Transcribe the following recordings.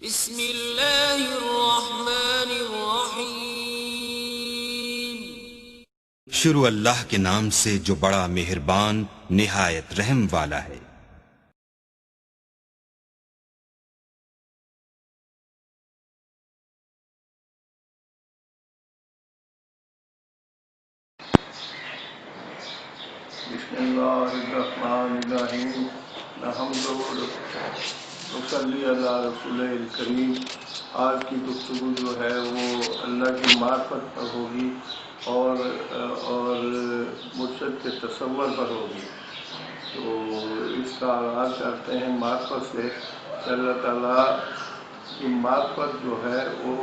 بسم اللہ الرحمن الرحیم۔ شروع اللہ کے نام سے جو بڑا مہربان نہایت رحم والا ہے۔ بسم اللہ الرحمن الرحیم۔ نحمدہ نصلی علی رسول الکریم۔ آج کی گفتگو جو ہے وہ اللہ کی معرفت پر ہوگی اور مرشد کے تصور پر ہوگی۔ تو اس کا آغاز کرتے ہیں معرفت سے کہ اللہ تعالیٰ کی معرفت جو ہے وہ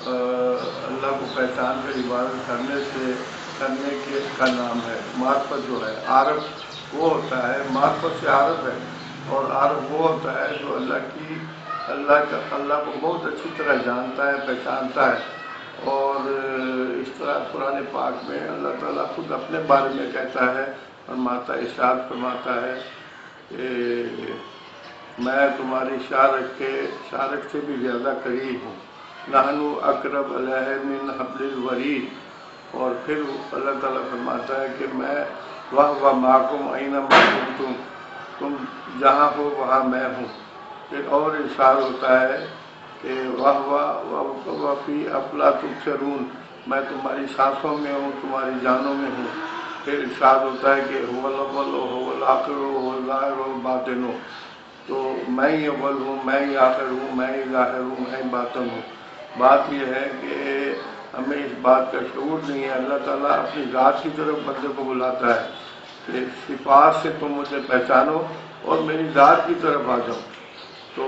اللہ کو پہچان کر عبادت کرنے کا نام ہے۔ معرفت جو ہے، عارف وہ ہوتا ہے، معرفت سے عارف ہے، اور عارف وہ ہوتا ہے جو اللہ کو بہت اچھی طرح جانتا ہے، پہچانتا ہے۔ اور اس طرح قرآن پاک میں اللہ تعالیٰ خود اپنے بارے میں کہتا ہے، ارشاد فرماتا ہے کہ میں تمہاری شارک سے بھی زیادہ قریب ہوں، نحن اقرب الیہ من حبل الورید۔ اور پھر اللہ تعالیٰ فرماتا ہے کہ میں وَهُوَ مَعَكُمْ أَيْنَمَا كُنتُمْ، تم جہاں ہو وہاں میں ہوں۔ پھر اور ارشاد ہوتا ہے کہ وَهُوَ فِي أَفْلَا تُبْصِرُونَ، میں تمہاری سانسوں میں ہوں، تمہاری جانوں میں ہوں۔ پھر ارشاد ہوتا ہے کہ هُوَ الْأَوَّلُ وَهُوَ الْآخِرُ وَهُوَ الظَّاهِرُ وَالْبَاطِنُ، تو میں ہی اول ہوں، میں ہی آخر ہوں، میں ہی ظاہر ہوں، میں ہی باطن ہوں۔ بات یہ ہے کہ ہمیں اس بات کا شعور نہیں ہے۔ اللہ تعالیٰ اپنی ذات کی طرف بندے کو بلاتا ہے کہ صفات سے تم مجھے پہچانو اور میری ذات کی طرف آ جاؤ۔ تو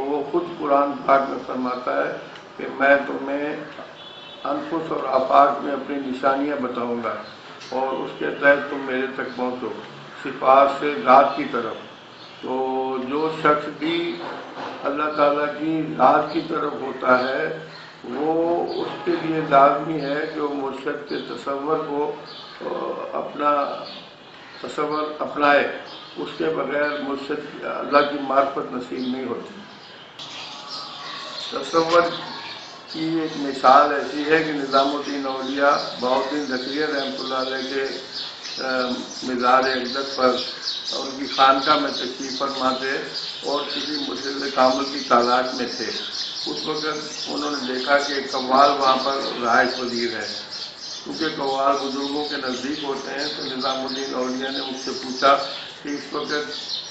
وہ خود قرآن پاک میں فرماتا ہے کہ میں تمہیں انفس اور آفاق میں اپنی نشانیاں بتاؤں گا، اور اس کے تحت تم میرے تک پہنچو، صفات سے ذات کی طرف۔ تو جو شخص بھی اللہ تعالیٰ کی ذات کی طرف ہوتا ہے وہ اس کے لیے لازمی ہے کہ وہ مرشد کے تصور کو اپنا تصور اپنائے۔ اس کے بغیر مرشد اللہ کی معرفت نصیب نہیں ہوتی۔ تصور کی ایک مثال ایسی ہے کہ نظام الدین اولیاء بہاؤالدین زکریا رحمۃ اللہ علیہ کے مزار اقدس پر ان کی خانقاہ میں تشریف فرما تھے اور کسی مرشد کامل کی تلاش میں تھے۔ اس وقت انہوں نے دیکھا کہ ایک قوال وہاں پر رہائش پذیر ہے۔ کیونکہ قوال بزرگوں کے نزدیک ہوتے ہیں تو نظام الدین اولیاء نے مجھ سے پوچھا کہ اس وقت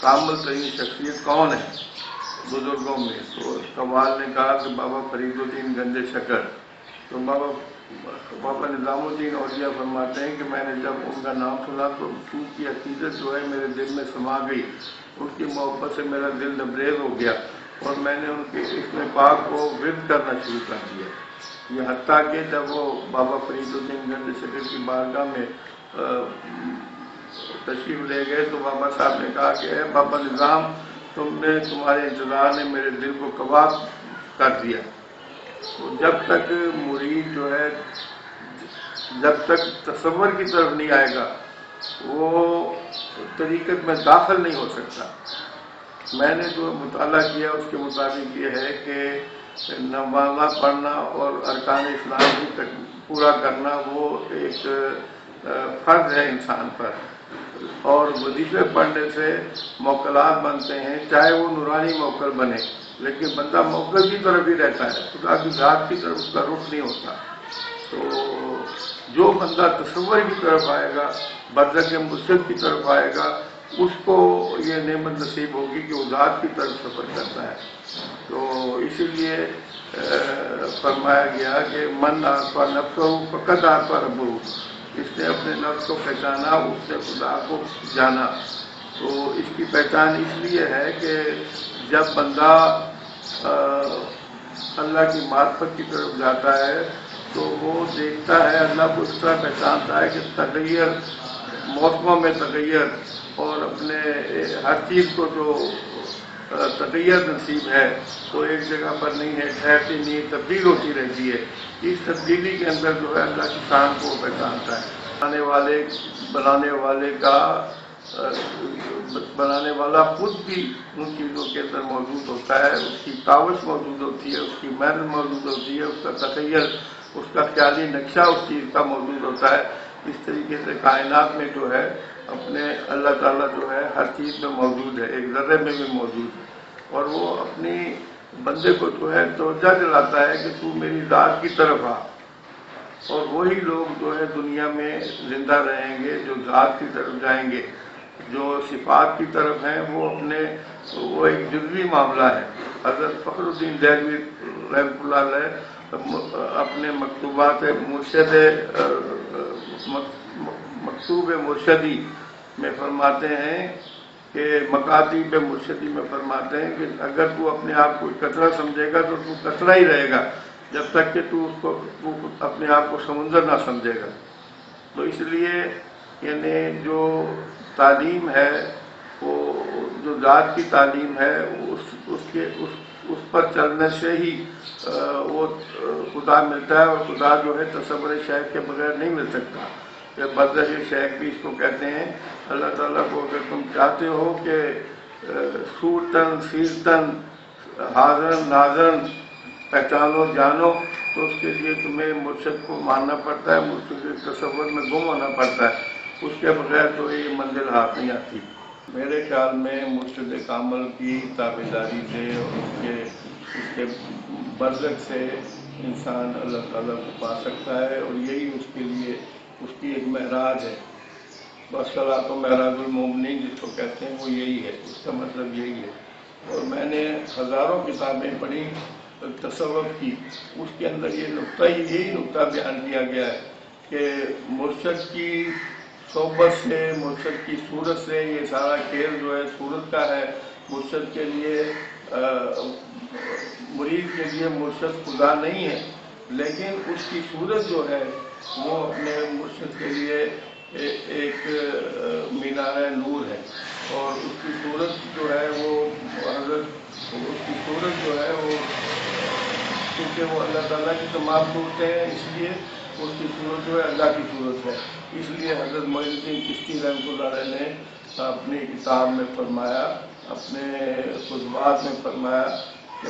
کامل ترین شخصیت کون ہے بزرگوں میں؟ تو قوال نے کہا کہ بابا فرید الدین گنج شکر۔ تو بابا نظام الدین اولیاء فرماتے ہیں کہ میں نے جب ان کا نام سنا تو ان کی عقیدت جو ہے میرے دل میں سما گئی، ان کی محبت سے میرا دل لبریز ہو گیا، اور میں نے ان کے اسم پاک کو ورد کرنا شروع کر دیا۔ یہ حتیٰ کہ جب وہ بابا فرید الدین گنج شکر کی بارگاہ میں تشریف لے گئے تو بابا صاحب نے کہا کہ اے بابا نظام، تمہارے انتظار نے میرے دل کو کباب کر دیا۔ تو جب تک مرید جو ہے جب تک تصور کی طرف نہیں آئے گا وہ طریقت میں داخل نہیں ہو سکتا۔ میں نے جو مطالعہ کیا اس کے مطابق یہ ہے کہ نمازہ پڑھنا اور ارکان اسلام کی پورا کرنا وہ ایک فرض ہے انسان پر، اور وظیفے پڑھنے سے موکلات بنتے ہیں، چاہے وہ نورانی موکل بنے، لیکن بندہ موکل کی طرف ہی رہتا ہے، خدا کی ذات کی طرف اس کا رخ نہیں ہوتا۔ تو جو بندہ تصور کی طرف آئے گا، برزخ مرشد کی طرف آئے گا، اس کو یہ نعمت نصیب ہوگی کہ وہ ذات کی طرف سفر کرتا ہے۔ تو اسی لیے فرمایا گیا کہ من عرف نفسہ فقد عرف ربہ، اس نے اپنے نفس کو پہچانا، اس نے خدا کو جانا۔ تو اس کی پہچان اس لیے ہے کہ جب بندہ اللہ کی معرفت کی طرف جاتا ہے تو وہ دیکھتا ہے، اللہ کو اس طرح پہچانتا ہے کہ تغیر، موسموں میں تغیر، اور اپنے ہر چیز کو جو تغیر نصیب ہے تو ایک جگہ پر نہیں ہے، ٹھہرتی نہیں، تبدیل ہوتی رہتی ہے۔ اس تبدیلی کے اندر جو ہے اللہ کی شان کو پہچانتا ہے۔ بنانے والے کا بنانے والا خود بھی ان چیزوں کے اندر موجود ہوتا ہے، اس کی کاوش موجود ہوتی ہے، اس کی محنت موجود ہوتی ہے، اس کا تخیل، اس کا خیالی نقشہ اس چیز کا موجود ہوتا ہے۔ اس طریقے سے کائنات میں جو ہے اپنے اللہ تعالیٰ جو ہے ہر چیز میں موجود ہے، ایک ذرے میں بھی موجود ہے، اور وہ اپنی بندے کو جو ہے توجہ دلاتا ہے کہ تو میری ذات کی طرف آ، اور وہی لوگ جو ہے دنیا میں زندہ رہیں گے جو ذات کی طرف جائیں گے۔ جو صفات کی طرف ہیں وہ ایک جزوی معاملہ ہے۔ حضرت فخر الدین دہلوی رحمۃ اللہ علیہ اپنے مکتوبات مکتوب مرشدی میں فرماتے ہیں کہ مکاتیب مرشدی میں فرماتے ہیں کہ اگر تو اپنے آپ کو کچرا سمجھے گا تو کچرا ہی رہے گا جب تک کہ تو اپنے آپ کو سمندر نہ سمجھے گا۔ تو اس لیے یعنی جو تعلیم ہے، وہ جو ذات کی تعلیم ہے، اس پر چلنے سے ہی وہ خدا ملتا ہے، اور خدا جو ہے تصور شیخ کے بغیر نہیں مل سکتا۔ یہ برزخ شیخ بھی اس کو کہتے ہیں۔ اللہ تعالیٰ کو اگر تم چاہتے ہو کہ صورتن سیرتن حاضرن ناظرن پہچانو جانو، تو اس کے لیے تمہیں مرشد کو ماننا پڑتا ہے، مرشد کے تصور میں گم ہونا پڑتا ہے، اس کے بغیر تو یہ منزل ہاتھ نہیں آتی۔ میرے خیال میں مرشد کامل کی تابعداری سے اور اس کے برزخ سے انسان اللہ تعالیٰ کو پا سکتا ہے، اور یہی اس کے لیے اس کی ایک معراج ہے۔ بصلاۃ و معراج المومنین جس کو کہتے ہیں وہ یہی ہے، اس کا مطلب یہی ہے۔ اور میں نے ہزاروں کتابیں پڑھی تصوف کی، اس کے اندر یہی نقطہ بیان کیا گیا ہے کہ مرشد کی صحبت سے، مرشد کی صورت سے، یہ سارا کھیل جو ہے صورت کا ہے۔ مرشد کے لیے مرید کے لیے مرشد خدا نہیں ہے، لیکن اس کی صورت جو ہے وہ اپنے مرشد کے لیے ایک مینار نور ہے، اور اس کی صورت جو ہے وہ اس کی صورت جو ہے وہ کیونکہ وہ اللہ تعالیٰ کی تمام صورتیں ہیں، اس لیے اس کی صورت جو ہے اللہ کی صورت ہے۔ اس لیے حضرت معین الدین چشتی رحمۃ اللہ علیہ نے اپنی کتاب میں فرمایا، اپنے خطبات میں فرمایا کہ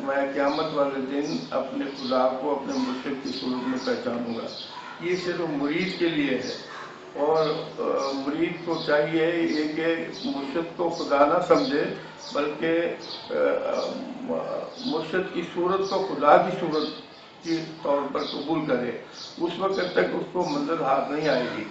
میں قیامت والے دن اپنے خدا کو اپنے مرشد کی صورت میں پہچانوں گا۔ یہ صرف مرید کے لیے ہے، اور مرید کو چاہیے یہ کہ مرشد کو خدا نہ سمجھے، بلکہ مرشد کی صورت کو خدا کی صورت کے طور پر قبول کرے۔ اس وقت تک اس کو منزل ہاتھ نہیں آئے گی۔